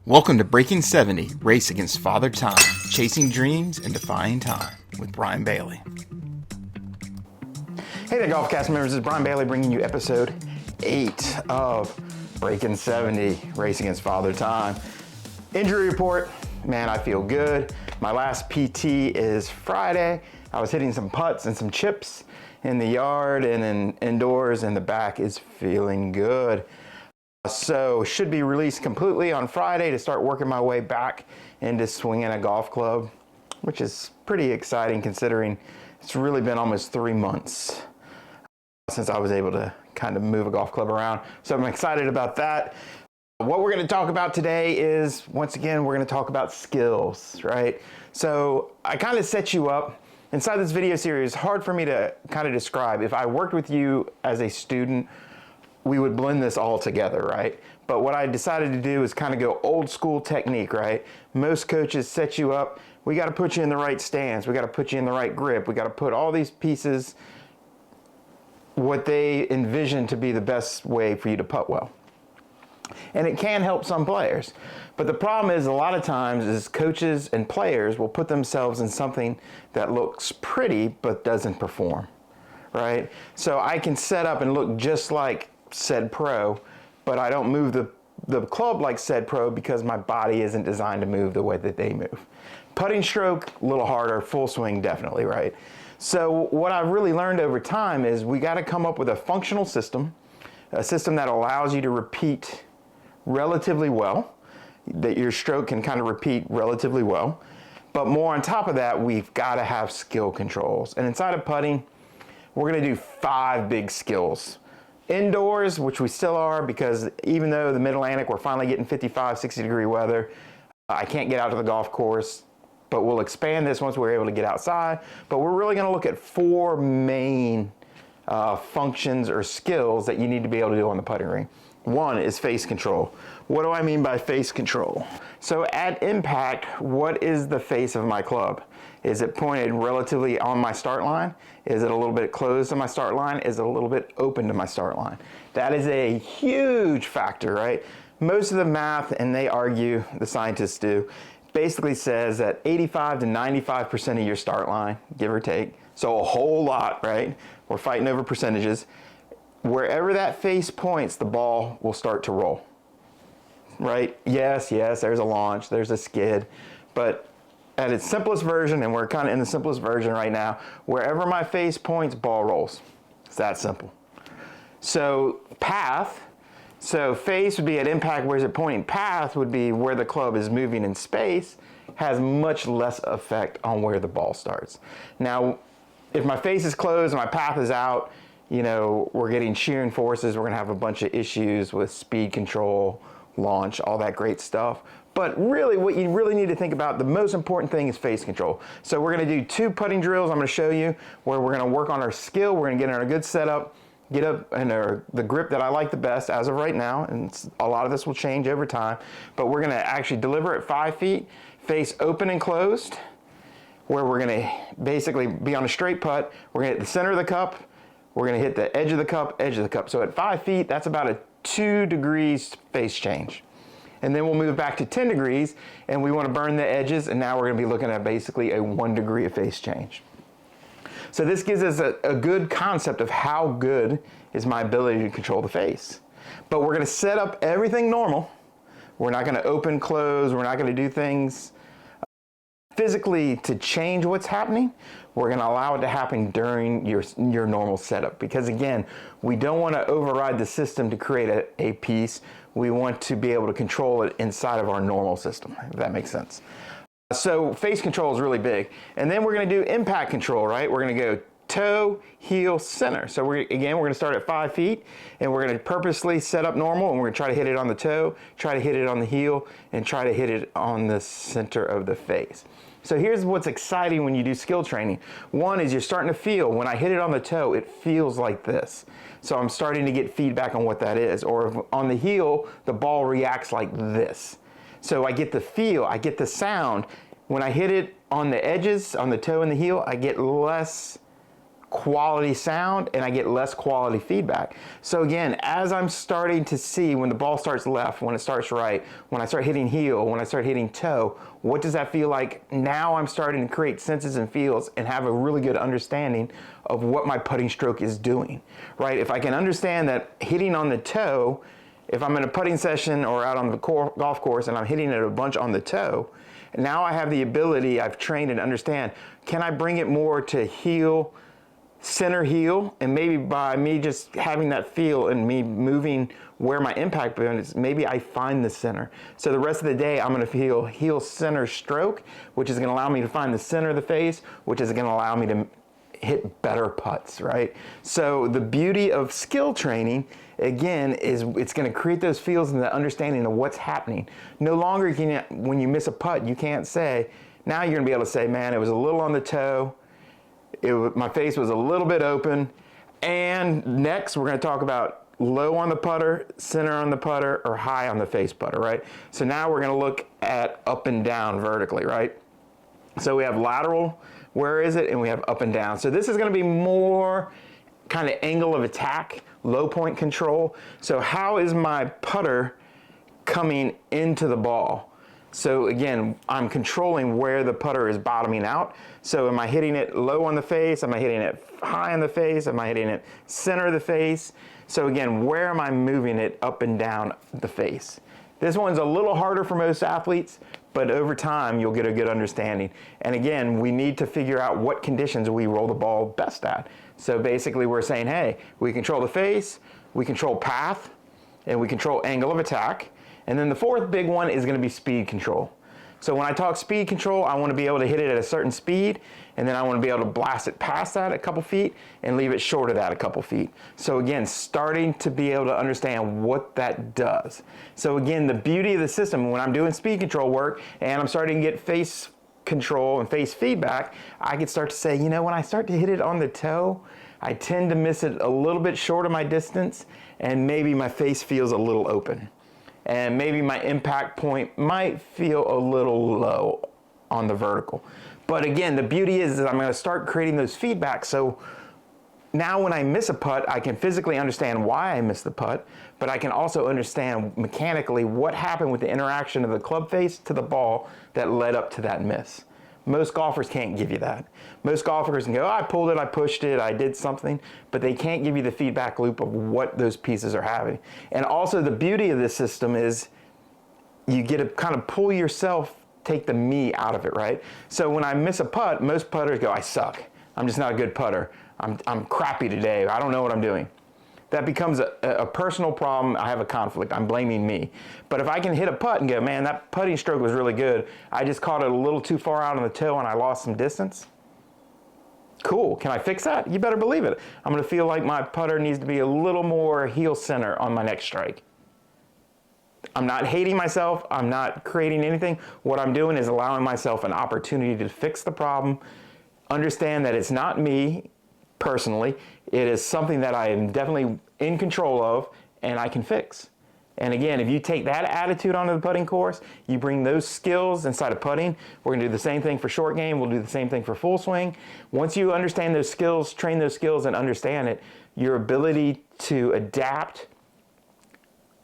Welcome to Breaking 70, Race Against Father Time, Chasing Dreams and Defying Time with Brian Bailey. Hey there, GolfCask members. This is Brian Bailey bringing you episode 8 of Breaking 70, Race Against Father Time. Injury report, man, I feel good. My last PT is Friday. I was hitting some putts and some chips in the yard and indoors, and the back is feeling good. So should be released completely on Friday to start working my way back into swinging a golf club, which is pretty exciting considering it's really been almost 3 months since I was able to kind of move a golf club around. So I'm excited about that. What we're going to talk about today is, once again, we're going to talk about skills, right? So I kind of set you up. Inside this video series, hard for me to kind of describe. If I worked with you as a student, we would blend this all together, right? But what I decided to do is kind of go old school technique, right? Most coaches set you up. We got to put you in the right stance. We got to put you in the right grip. We got to put all these pieces, what they envision to be the best way for you to putt well. And it can help some players. But the problem is, a lot of times is coaches and players will put themselves in something that looks pretty but doesn't perform, right? So I can set up and look just like said pro, but I don't move the club like said pro because my body isn't designed to move the way that they move. Putting stroke, a little harder. Full swing, definitely, right? So what I've really learned over time is we got to come up with a functional system, a system that allows you to repeat relatively well, that your stroke can kind of repeat relatively well. But more on top of that, we've got to have skill controls. And inside of putting, we're going to do 5 big skills. Indoors, which we still are, because even though the Mid-Atlantic, we're finally getting 55, 60 degree weather, I can't get out to the golf course, but we'll expand this once we're able to get outside. But we're really going to look at 4 main functions or skills that you need to be able to do on the putting green. One is face control. What do I mean by face control? So at impact, what is the face of my club? Is it pointed relatively on my start line? Is it a little bit closed to my start line? Is it a little bit open to my start line? That is a huge factor, right? Most of the math, and they argue, the scientists do, basically says that 85 to 95% of your start line, give or take, so a whole lot, right? We're fighting over percentages. Wherever that face points, the ball will start to roll, right? Yes, there's a launch, there's a skid, but at its simplest version, and we're kind of in the simplest version right now, wherever my face points, ball rolls. It's that simple. So path, so face would be at impact, where's it pointing? Path would be where the club is moving in space, has much less effect on where the ball starts. Now, if my face is closed and my path is out, you know, we're getting shearing forces, we're gonna have a bunch of issues with speed control, launch, all that great stuff. But really, what you really need to think about, the most important thing is face control. So we're gonna do 2 putting drills I'm gonna show you where we're gonna work on our skill, we're gonna get in a good setup, get up in the grip that I like the best as of right now, and a lot of this will change over time, but we're gonna actually deliver at 5 feet, face open and closed, where we're gonna basically be on a straight putt, we're gonna hit the center of the cup, we're gonna hit the edge of the cup, edge of the cup. So at 5 feet, that's about a 2 degrees face change. And then we'll move back to 10 degrees, and we want to burn the edges, and now we're going to be looking at basically a 1 degree of face change. So this gives us a good concept of how good is my ability to control the face. But we're going to set up everything normal. We're not going to open, close, we're not going to do things physically to change what's happening. We're going to allow it to happen during your normal setup, because again, we don't want to override the system to create a piece. We want to be able to control it inside of our normal system, if that makes sense. So face control is really big. And then we're going to do impact control, right? We're going to go toe, heel, center. So we're going to start at 5 feet, and we're going to purposely set up normal, and we're going to try to hit it on the toe, try to hit it on the heel, and try to hit it on the center of the face. So here's what's exciting when you do skill training. One is you're starting to feel, when I hit it on the toe, it feels like this. So I'm starting to get feedback on what that is. Or if on the heel, the ball reacts like this. So I get the feel, I get the sound. When I hit it on the edges, on the toe and the heel, I get less quality sound and I get less quality feedback. So again, as I'm starting to see when the ball starts left, when it starts right, when I start hitting heel, when I start hitting toe, what does that feel like? Now I'm starting to create senses and feels and have a really good understanding of what my putting stroke is doing, right? If I can understand that hitting on the toe, if I'm in a putting session or out on the golf course and I'm hitting it a bunch on the toe, now I have the ability, I've trained and understand, can I bring it more to heel, center heel, and maybe by me just having that feel and me moving where my impact point is, maybe I find the center. So the rest of the day, I'm gonna feel heel center stroke, which is gonna allow me to find the center of the face, which is gonna allow me to hit better putts, right? So the beauty of skill training, again, is it's gonna create those feels and the understanding of what's happening. No longer can you, when you miss a putt, you can't say, now you're gonna be able to say, man, it was a little on the toe, my face was a little bit open, and next we're going to talk about low on the putter, center on the putter, or high on the face putter, right? So now we're going to look at up and down vertically, right? So we have lateral, where is it? And we have up and down. So this is going to be more kind of angle of attack, low point control. So how is my putter coming into the ball? So again, I'm controlling where the putter is bottoming out. So am I hitting it low on the face? Am I hitting it high on the face? Am I hitting it center of the face? So again, where am I moving it up and down the face? This one's a little harder for most athletes, but over time you'll get a good understanding. And again, we need to figure out what conditions we roll the ball best at. So basically we're saying, hey, we control the face, we control path, and we control angle of attack. And then the fourth big one is going to be speed control. So when I talk speed control, I want to be able to hit it at a certain speed, and then I want to be able to blast it past that a couple feet and leave it short of that a couple feet. So again, starting to be able to understand what that does. So again, the beauty of the system, when I'm doing speed control work and I'm starting to get face control and face feedback, I can start to say, you know, when I start to hit it on the toe, I tend to miss it a little bit short of my distance, and maybe my face feels a little open. And maybe my impact point might feel a little low on the vertical. But again, the beauty is that I'm going to start creating those feedbacks. So now when I miss a putt, I can physically understand why I missed the putt, but I can also understand mechanically what happened with the interaction of the club face to the ball that led up to that miss. Most golfers can't give you that. Most golfers can go, oh, I pulled it, I pushed it, I did something, but they can't give you the feedback loop of what those pieces are having. And also the beauty of this system is you get to kind of pull yourself, take the me out of it, right? So when I miss a putt, most putters go, I suck. I'm just not a good putter. I'm crappy today. I don't know what I'm doing. That becomes a personal problem. I have a conflict. I'm blaming me. But if I can hit a putt and go, man, that putting stroke was really good. I just caught it a little too far out on the toe and I lost some distance. Cool. Can I fix that? You better believe it. I'm going to feel like my putter needs to be a little more heel center on my next strike. I'm not hating myself. I'm not creating anything. What I'm doing is allowing myself an opportunity to fix the problem, understand that it's not me personally. It is something that I am definitely in control of and I can fix. And again, if you take that attitude onto the putting course, you bring those skills inside of putting. We're gonna do the same thing for short game. We'll do the same thing for full swing. Once you understand those skills, train those skills and understand it, your ability to adapt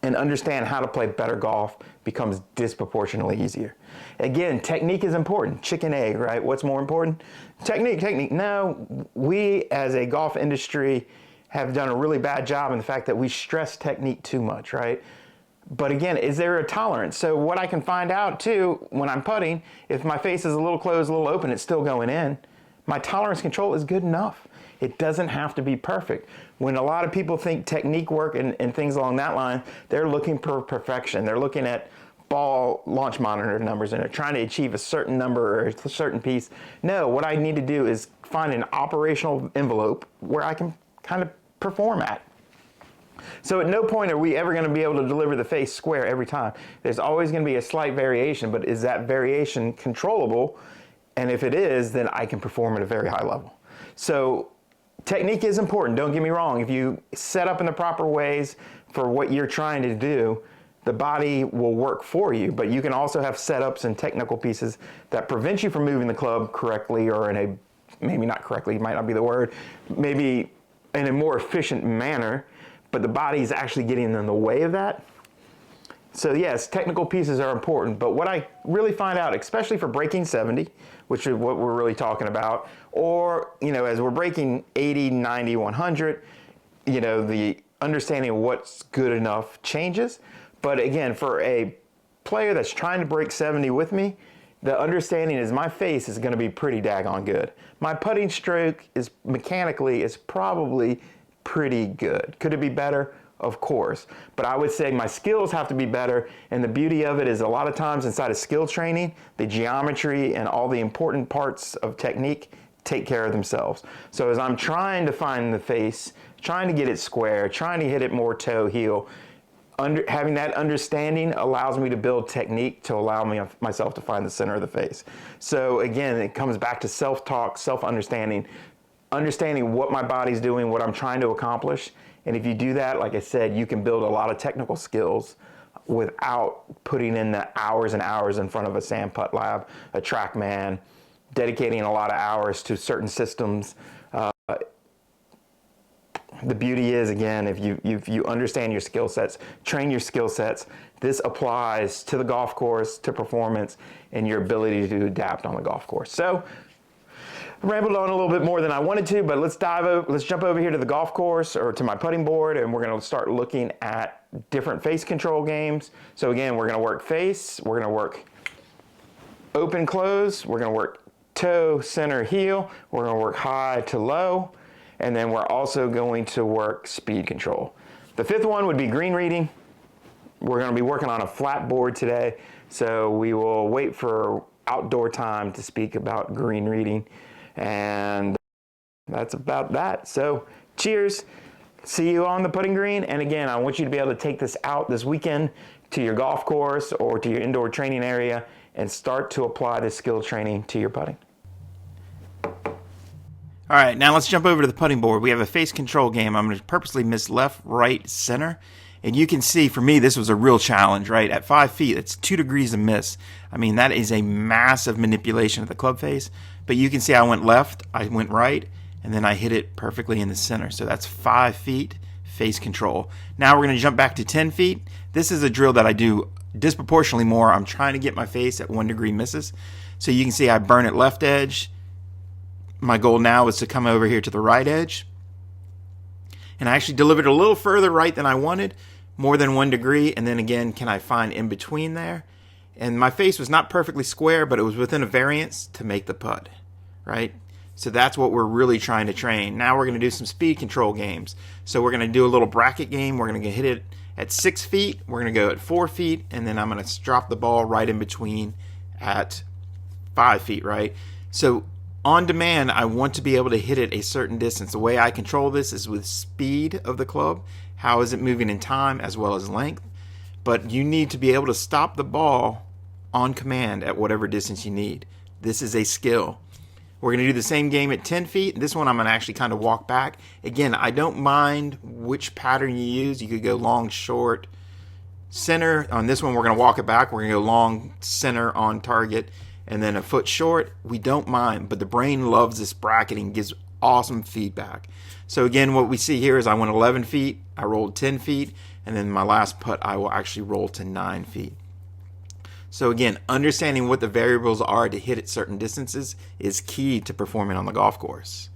and understand how to play better golf becomes disproportionately easier. Again, technique is important. Chicken egg, right? What's more important? Technique. No, we as a golf industry have done a really bad job in the fact that we stress technique too much, right? But again, is there a tolerance? So what I can find out too, when I'm putting, if my face is a little closed, a little open, it's still going in, my tolerance control is good enough. It doesn't have to be perfect. When a lot of people think technique work and things along that line, they're looking for perfection. They're looking at ball launch monitor numbers and they're trying to achieve a certain number or a certain piece. No, what I need to do is find an operational envelope where I can kind of perform at. So at no point are we ever going to be able to deliver the face square every time. There's always going to be a slight variation, but is that variation controllable? And if it is, then I can perform at a very high level. So technique is important, don't get me wrong. If you set up in the proper ways for what you're trying to do, the body will work for you, but you can also have setups and technical pieces that prevent you from moving the club correctly or in a maybe not correctly, might not be the word, maybe in a more efficient manner, but the body is actually getting in the way of that. So yes, technical pieces are important, but what I really find out, especially for breaking 70, which is what we're really talking about, or, you know, as we're breaking 80, 90, 100, you know, the understanding of what's good enough changes. But again, for a player that's trying to break 70 with me, the understanding is my face is going to be pretty daggone good. My putting stroke is mechanically is probably pretty good. Could it be better? Of course. But I would say my skills have to be better, and the beauty of it is a lot of times inside of skill training, the geometry and all the important parts of technique take care of themselves. So as I'm trying to find the face, trying to get it square, trying to hit it more toe heel, having that understanding allows me to build technique to allow myself to find the center of the face. So again, it comes back to self-talk, self-understanding, understanding what my body's doing, what I'm trying to accomplish. And if you do that, like I said, you can build a lot of technical skills without putting in the hours and hours in front of a sand putt lab, a TrackMan, dedicating a lot of hours to certain systems. The beauty is, again, if you understand your skill sets, train your skill sets, this applies to the golf course, to performance, and your ability to adapt on the golf course. So, I rambled on a little bit more than I wanted to, but let's jump over here to the golf course or to my putting board, and we're going to start looking at different face control games. So again, we're going to work face, we're going to work open close, we're going to work toe, center, heel, we're going to work high to low, and then we're also going to work speed control. The fifth one would be green reading. We're going to be working on a flat board today, so we will wait for outdoor time to speak about green reading. And that's about that. So cheers. See you on the putting green. And again, I want you to be able to take this out this weekend to your golf course or to your indoor training area and start to apply this skill training to your putting. All right, now let's jump over to the putting board. We have a face control game. I'm going to purposely miss left, right, center. And you can see, for me, this was a real challenge, right? At 5 feet, it's 2 degrees of miss. I mean, that is a massive manipulation of the club face. But you can see I went left, I went right, and then I hit it perfectly in the center. So that's 5 feet face control. Now we're going to jump back to 10 feet. This is a drill that I do disproportionately more. I'm trying to get my face at 1 degree misses. So you can see I burn at left edge. My goal now is to come over here to the right edge. And I actually delivered a little further right than I wanted, more than 1 degree. And then again, can I find in between there? And my face was not perfectly square, but it was within a variance to make the putt, right? So that's what we're really trying to train. Now we're going to do some speed control games. So we're going to do a little bracket game. We're going to hit it at 6 feet. We're going to go at 4 feet. And then I'm going to drop the ball right in between at 5 feet, right? So on demand, I want to be able to hit it a certain distance. The way I control this is with speed of the club. How is it moving in time as well as length? But you need to be able to stop the ball on command at whatever distance you need. This is a skill. We're going to do the same game at 10 feet. This one I'm going to actually kind of walk back. Again, I don't mind which pattern you use. You could go long, short, center. On this one, we're going to walk it back. We're going to go long, center on target, and then a foot short. We don't mind, but the brain loves this bracketing, gives awesome feedback. So again, what we see here is I went 11 feet, I rolled 10 feet, and then my last putt, I will actually roll to 9 feet. So again, understanding what the variables are to hit at certain distances is key to performing on the golf course.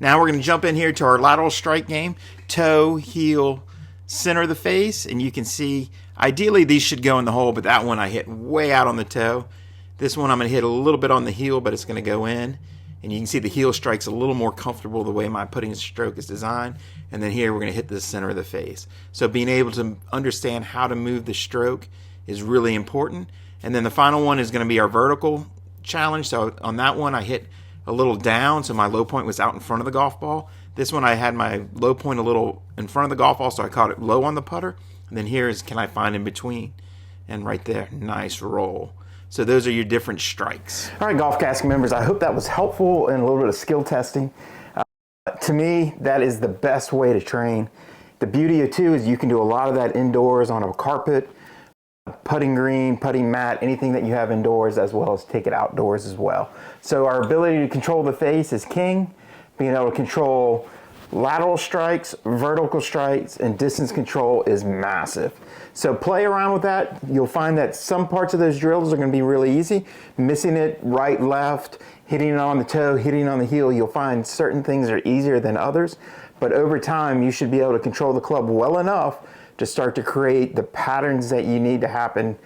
Now we're going to jump in here to our lateral strike game. Toe, heel, center of the face, and you can see, ideally these should go in the hole, but that one I hit way out on the toe. This one I'm going to hit a little bit on the heel, but it's going to go in. And you can see the heel strike's a little more comfortable the way my putting stroke is designed. And then here we're going to hit the center of the face. So being able to understand how to move the stroke is really important. And then the final one is going to be our vertical challenge. So on that one, I hit a little down, so my low point was out in front of the golf ball. This one, I had my low point a little in front of the golf ball, so I caught it low on the putter. And then here is, can I find in between? And right there, nice roll. So those are your different strikes. All right, GolfCask members, I hope that was helpful and a little bit of skill testing. To me, that is the best way to train. The beauty of too is you can do a lot of that indoors on a carpet, putting green, putting mat, anything that you have indoors, as well as take it outdoors as well. So our ability to control the face is king. Being able to control lateral strikes, vertical strikes, and distance control is massive. So play around with that. You'll find that some parts of those drills are going to be really easy. Missing it right, left, hitting it on the toe, hitting it on the heel, you'll find certain things are easier than others. But over time, you should be able to control the club well enough to start to create the patterns that you need to happen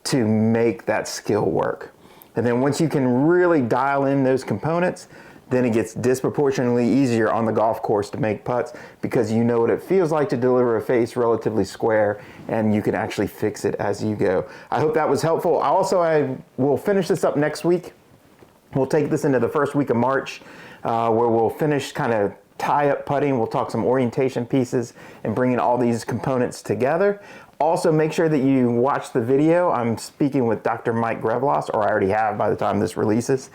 to make that skill work. And then once you can really dial in those components, then it gets disproportionately easier on the golf course to make putts, because you know what it feels like to deliver a face relatively square, and you can actually fix it as you go. I hope that was helpful. I will finish this up next week. We'll take this into the first week of March, where we'll finish kind of tie-up putting. We'll talk some orientation pieces and bringing all these components together. Also, make sure that you watch the video. I'm speaking with Dr. Mike Grevlos, or I already have by the time this releases.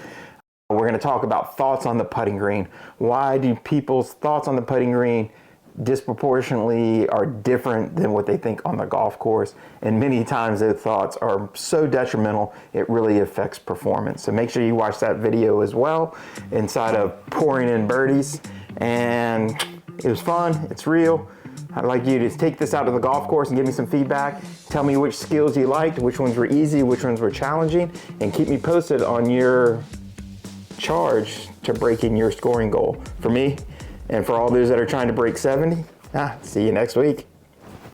We're going to talk about thoughts on the putting green. Why do people's thoughts on the putting green disproportionately are different than what they think on the golf course? And many times those thoughts are so detrimental, it really affects performance. So make sure you watch that video as well, inside of Pouring in Birdies. And it was fun, it's real. I'd like you to take this out to the golf course and give me some feedback. Tell me which skills you liked, which ones were easy, which ones were challenging, and keep me posted on your charge to breaking your scoring goal. For me, and for all those that are trying to break 70, see you next week.